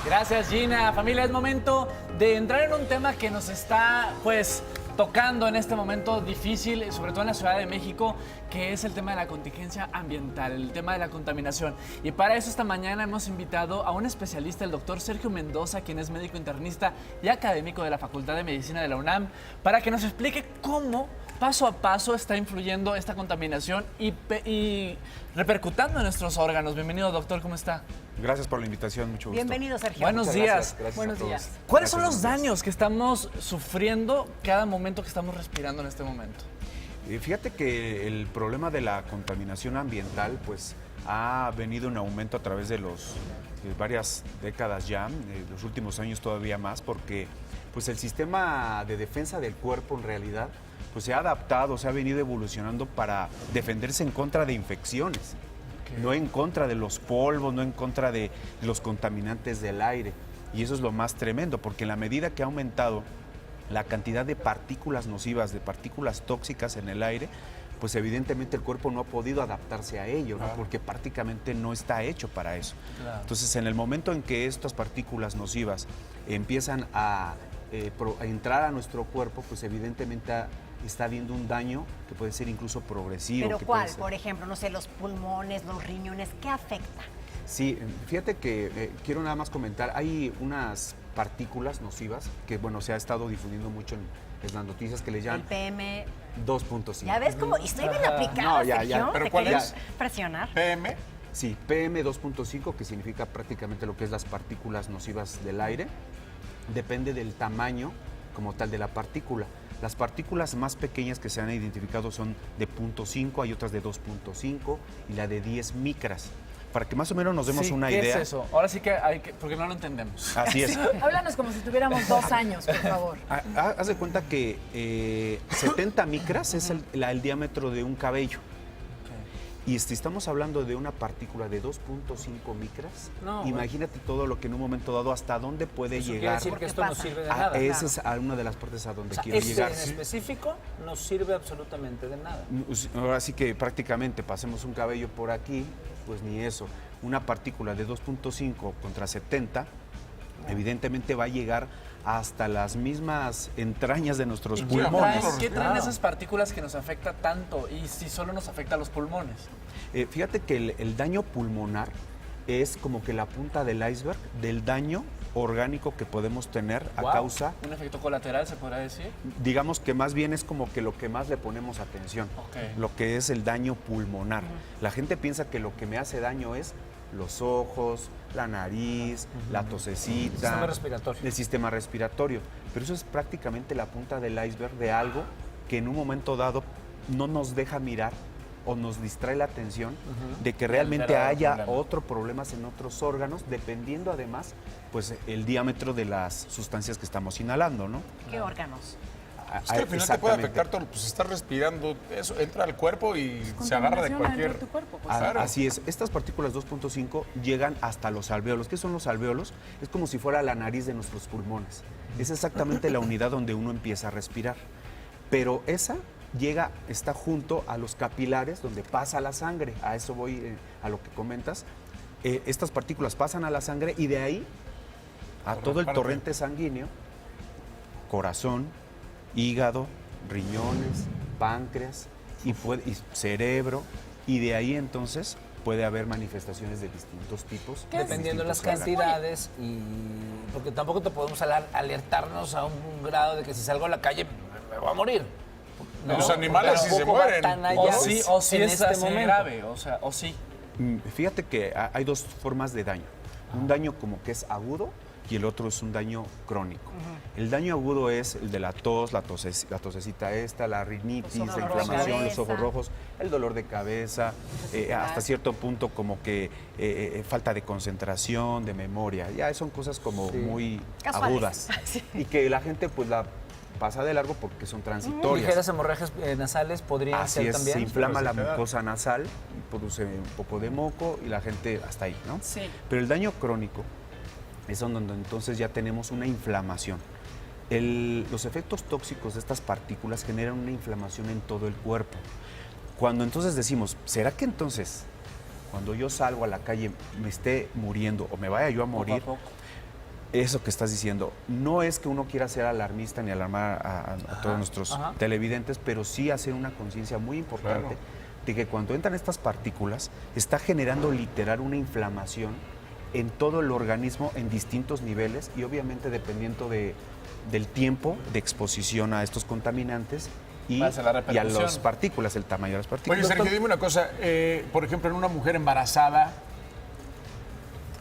Gracias, Gina. Familia, es momento de entrar en un tema que nos está, pues, tocando en este momento difícil, sobre todo en la Ciudad de México, que es el tema de la contingencia ambiental, el tema de la contaminación. Y para eso esta mañana hemos invitado a un especialista, el doctor Sergio Mendoza, quien es médico internista y académico de la Facultad de Medicina de la UNAM, para que nos explique cómo paso a paso está influyendo esta contaminación y repercutando en nuestros órganos. Bienvenido, doctor, ¿cómo está? Gracias por la invitación, mucho gusto. Bienvenido, Sergio. Buenos días. Buenos días. ¿Cuáles son los daños que estamos sufriendo cada momento que estamos respirando en este momento? Fíjate que el problema de la contaminación ambiental pues ha venido en aumento a través de varias décadas ya, los últimos años todavía más, porque pues el sistema de defensa del cuerpo en realidad pues se ha adaptado, se ha venido evolucionando para defenderse en contra de infecciones. No en contra de los polvos, no en contra de los contaminantes del aire. Y eso es lo más tremendo, porque en la medida que ha aumentado la cantidad de partículas nocivas, de partículas tóxicas en el aire, pues evidentemente el cuerpo no ha podido adaptarse a ello, ¿no? Porque prácticamente no está hecho para eso. Claro. Entonces, en el momento en que estas partículas nocivas empiezan a entrar a nuestro cuerpo, pues evidentemente está habiendo un daño que puede ser incluso progresivo. ¿Pero cuál? Por ejemplo, no sé, los pulmones, los riñones, ¿qué afecta? Sí, fíjate que quiero nada más comentar, hay unas partículas nocivas que, bueno, se ha estado difundiendo mucho en las noticias que le llaman... El PM... 2.5. ¿Ya ves cómo estoy bien aplicada, Sergio? ¿Pero cuál es? Presionar. PM. Sí, PM 2.5, que significa prácticamente lo que es las partículas nocivas del aire. Depende del tamaño como tal de la partícula. Las partículas más pequeñas que se han identificado son de 0.5, hay otras de 2.5 y la de 10 micras. Para que más o menos nos demos una idea. ¿Qué es eso? Ahora sí que hay que, porque no lo entendemos. Así es. Háblanos como si tuviéramos 2 años, por favor. Haz de cuenta que 70 micras es el diámetro de un cabello. Y si estamos hablando de una partícula de 2.5 micras, imagínate todo lo que en un momento dado, hasta dónde puede Eso llegar. Quiere decir que esto no sirve de nada. Esa es una de las partes a donde quiero llegar. En específico no sirve absolutamente de nada. Ahora sí que prácticamente pasemos un cabello por aquí, pues ni eso. Una partícula de 2.5 contra 70, evidentemente va a llegar hasta las mismas entrañas de nuestros pulmones. ¿Qué traen esas partículas que nos afecta tanto y si solo nos afecta a los pulmones? Fíjate que el daño pulmonar es como que la punta del iceberg del daño orgánico que podemos tener a causa... ¿Un efecto colateral se podrá decir? Digamos que más bien es como que lo que más le ponemos atención, lo que es el daño pulmonar. La gente piensa que lo que me hace daño es los ojos, la nariz, la tosecita, el sistema respiratorio. Pero eso es prácticamente la punta del iceberg de algo que en un momento dado no nos deja mirar o nos distrae la atención de que realmente haya otros problemas en otros órganos, dependiendo además pues el diámetro de las sustancias que estamos inhalando, ¿no? ¿Qué órganos? Es que al final te puede afectar todo, pues estás respirando, eso entra al cuerpo y se agarra de cualquier... Tu cuerpo, pues. Claro. Así es, estas partículas 2.5 llegan hasta los alvéolos. ¿Qué son los alvéolos? Es como si fuera la nariz de nuestros pulmones. Es exactamente la unidad donde uno empieza a respirar. Pero esa está junto a los capilares donde pasa la sangre. A eso voy, a lo que comentas. Estas partículas pasan a la sangre y de ahí a todo el torrente sanguíneo, corazón, hígado, riñones, páncreas y cerebro, y de ahí entonces puede haber manifestaciones de distintos tipos. Dependiendo de las cantidades, y porque tampoco te podemos alertarnos a un grado de que si salgo a la calle me voy a morir. Los animales sí se mueren. O sí es así grave, o sí. Fíjate que hay dos formas de daño. Un daño como que es agudo y el otro es un daño crónico. El daño agudo es el de la tos, la tosecita la rinitis, la inflamación, los ojos rojos, el dolor de cabeza, hasta cierto punto como que falta de concentración, de memoria. Ya son cosas como muy agudas y que la gente pues la pasa de largo porque son transitorias. Ligeras hemorragias nasales podrían ser también. Se inflama la mucosa nasal, produce un poco de moco y la gente hasta ahí, ¿no? Sí. Pero el daño crónico es donde entonces ya tenemos una inflamación. Los efectos tóxicos de estas partículas generan una inflamación en todo el cuerpo. Cuando entonces decimos, ¿será que entonces cuando yo salgo a la calle me esté muriendo o me vaya yo a morir? eso que estás diciendo. No es que uno quiera ser alarmista ni alarmar a todos nuestros televidentes, pero sí hacer una conciencia muy importante de que cuando entran estas partículas está generando literal una inflamación en todo el organismo en distintos niveles y obviamente dependiendo del tiempo de exposición a estos contaminantes y a las partículas, el tamaño de las partículas. Oye, Sergio, dime una cosa. Por ejemplo, en una mujer embarazada,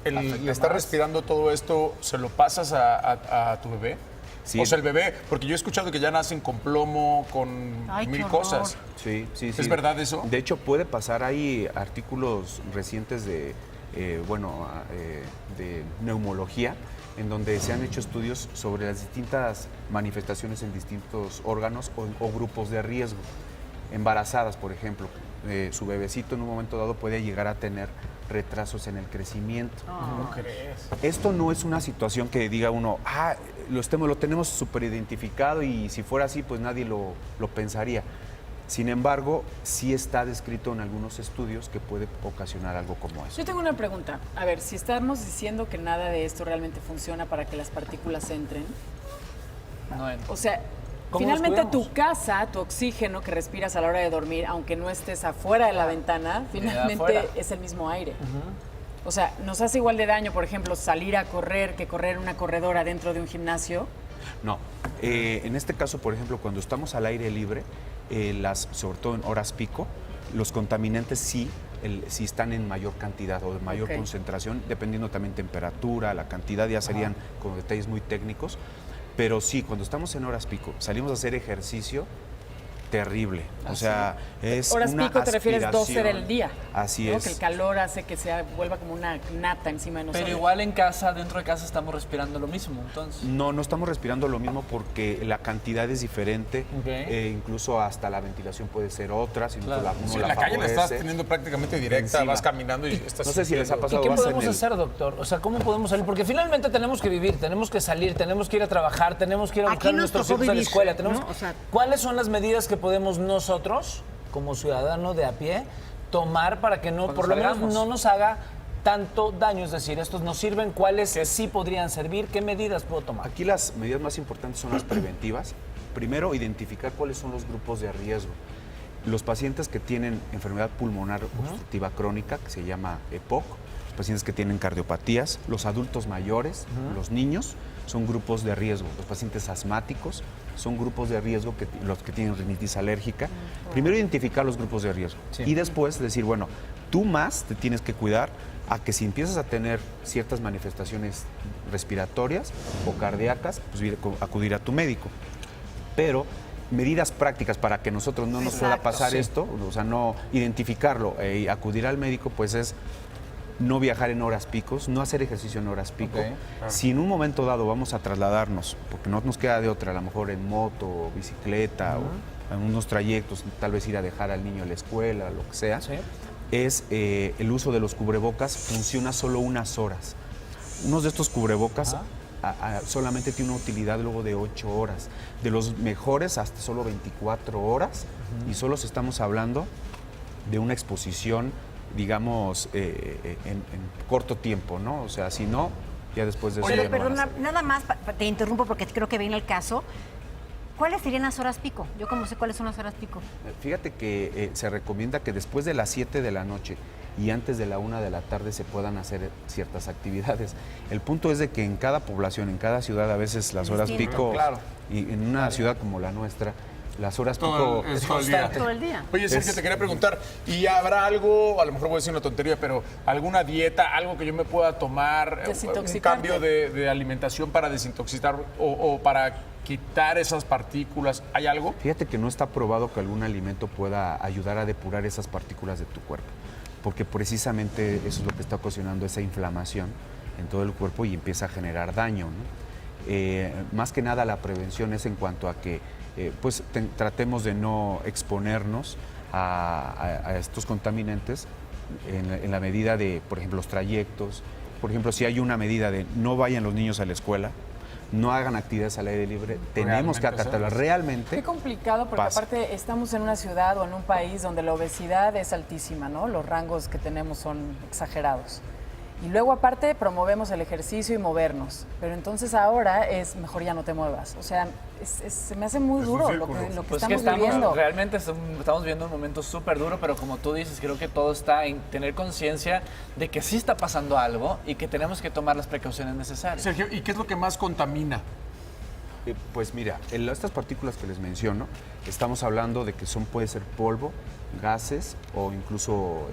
le está respirando todo esto, ¿se lo pasas a tu bebé? Sí. O sea, el bebé, porque yo he escuchado que ya nacen con plomo, con mil cosas. Sí. ¿Es verdad eso? De hecho, puede pasar. Hay artículos recientes de neumología, en donde se han hecho estudios sobre las distintas manifestaciones en distintos órganos o grupos de riesgo. Embarazadas, por ejemplo, su bebecito en un momento dado puede llegar a tener retrasos en el crecimiento. ¿Cómo crees? Esto no es una situación que diga uno, lo tenemos súper identificado y si fuera así, pues nadie lo pensaría. Sin embargo, sí está descrito en algunos estudios que puede ocasionar algo como eso. Yo tengo una pregunta. A ver, si estamos diciendo que nada de esto realmente funciona para que las partículas entren, o sea, finalmente tu casa, tu oxígeno que respiras a la hora de dormir, aunque no estés afuera de la ventana, finalmente es el mismo aire. O sea, ¿nos hace igual de daño, por ejemplo, salir a correr que correr una corredora dentro de un gimnasio? No. En este caso, por ejemplo, cuando estamos al aire libre, sobre todo en horas pico, los contaminantes sí están en mayor cantidad o de mayor concentración, dependiendo también temperatura, la cantidad, ya serían con detalles muy técnicos. Pero sí, cuando estamos en horas pico, salimos a hacer ejercicio, terrible. O sea, es horas una pico te refieres 12 aspiración. del día. Así ¿no? es. Que el calor hace que se vuelva como una nata encima de nosotros. Pero igual en casa, dentro de casa, estamos respirando lo mismo, entonces. No estamos respirando lo mismo porque la cantidad es diferente. Incluso hasta la ventilación puede ser otra. Si Claro. Sí, en la calle la estás teniendo prácticamente directa, Encima. vas caminando y estás... No sé si les ha ¿Y pasado. qué vas en podemos hacer, doctor? O sea, ¿cómo podemos salir? Porque finalmente tenemos que vivir, tenemos que salir, tenemos que ir a trabajar, tenemos que ir a Aquí buscar a nos nuestros tocó hijos a la vivir, escuela. Tenemos... ¿no? O sea, ¿Cuáles son las medidas que podemos nosotros, como ciudadano de a pie, tomar para que no, Cuando por lo menos salgamos. no nos haga tanto daño? Es decir, estos nos sirven, ¿cuáles sí podrían servir? ¿Qué medidas puedo tomar? Aquí las medidas más importantes son las preventivas. Primero, identificar cuáles son los grupos de riesgo. Los pacientes que tienen enfermedad pulmonar obstructiva crónica, que se llama EPOC, los pacientes que tienen cardiopatías, los adultos mayores, los niños, son grupos de riesgo. Los pacientes asmáticos son grupos de riesgo, los que tienen rinitis alérgica. Primero identificar los grupos de riesgo y después decir, bueno, tú más te tienes que cuidar a que si empiezas a tener ciertas manifestaciones respiratorias o cardíacas, pues acudir a tu médico. Pero medidas prácticas para que nosotros no nos pueda pasar esto, o sea, no identificarlo y acudir al médico, pues es no viajar en horas picos, no hacer ejercicio en horas pico. Si en un momento dado vamos a trasladarnos, porque no nos queda de otra, a lo mejor en moto o bicicleta o en unos trayectos, tal vez ir a dejar al niño a la escuela, lo que sea, es el uso de los cubrebocas funciona solo unas horas. Unos de estos cubrebocas solamente tiene una utilidad luego de 8 horas. De los mejores hasta solo 24 horas y solo estamos hablando de una exposición, digamos, en corto tiempo, ¿no? O sea, si no, ya después de eso ya Pero no van a perdona, hacer. nada más, te interrumpo porque creo que viene el caso. ¿Cuáles serían las horas pico? Yo como sé cuáles son las horas pico. Fíjate que se recomienda que después de las 7 de la noche y antes de la 1 de la tarde se puedan hacer ciertas actividades. El punto es de que en cada población, en cada ciudad, a veces las horas pico, y en una ciudad como la nuestra, las horas pico Es todo el día. Todo el día. Oye, Sergio, te quería preguntar, ¿y habrá algo, a lo mejor voy a decir una tontería, pero alguna dieta, algo que yo me pueda tomar, un Desintoxicante. cambio de alimentación para desintoxicar o para quitar esas partículas? ¿Hay algo? Fíjate que no está probado que algún alimento pueda ayudar a depurar esas partículas de tu cuerpo, porque precisamente eso es lo que está ocasionando esa inflamación en todo el cuerpo y empieza a generar daño, ¿no? Más que nada la prevención es en cuanto a que pues tratemos de no exponernos a estos contaminantes en la medida de, por ejemplo, los trayectos. Por ejemplo, si hay una medida de no vayan los niños a la escuela, no hagan actividades al aire libre, tenemos que acatarlas realmente. Qué complicado, porque pasa. aparte estamos en una ciudad o en un país donde la obesidad es altísima, ¿no? Los rangos que tenemos son exagerados. Y luego aparte promovemos el ejercicio y movernos. Pero entonces ahora es mejor ya no te muevas. O sea, se me hace muy duro lo que Pues estamos viviendo. realmente estamos viviendo un momento súper duro, pero como tú dices, creo que todo está en tener conciencia de que sí está pasando algo y que tenemos que tomar las precauciones necesarias. Sergio, ¿y qué es lo que más contamina? Pues mira, en estas partículas que les menciono, estamos hablando de que puede ser polvo, gases o incluso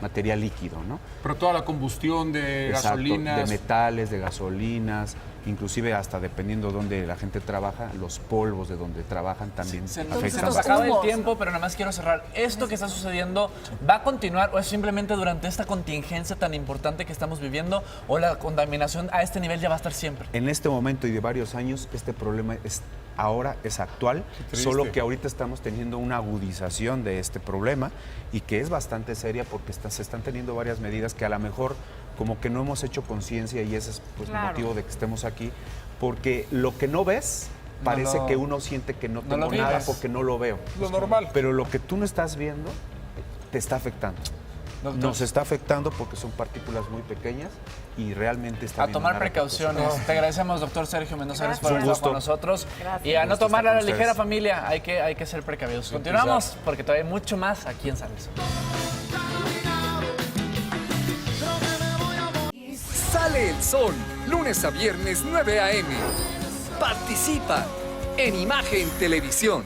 material líquido, ¿no? Pero toda la combustión de Exacto, gasolinas. de metales, de gasolinas, inclusive hasta dependiendo de dónde la gente trabaja, los polvos de donde trabajan también Se afectan. nos acaba el tiempo, pero nada más quiero cerrar. ¿Esto que está sucediendo va a continuar o es simplemente durante esta contingencia tan importante que estamos viviendo o la contaminación a este nivel ya va a estar siempre? En este momento y de varios años, este problema ahora es actual, solo que ahorita estamos teniendo una agudización de este problema y que es bastante seria porque se están teniendo varias medidas que a lo mejor como que no hemos hecho conciencia y ese es pues, el motivo de que estemos aquí, porque lo que no ves parece que uno siente que no tengo nada vives. porque no lo veo. Lo normal. Pero lo que tú no estás viendo te está afectando. Doctor. Nos está afectando porque son partículas muy pequeñas y realmente está A habiendo tomar una precauciones. Te agradecemos, doctor Sergio Mendoza, gracias por Gracias. estar con nosotros. Gracias. Y a no gusto tomarla a la estar con ligera, ustedes. familia. Hay que ser precavidos. Continuamos porque todavía hay mucho más aquí en Sale el Sol. Sale el Sol, lunes a viernes 9 a.m. Participa en Imagen Televisión.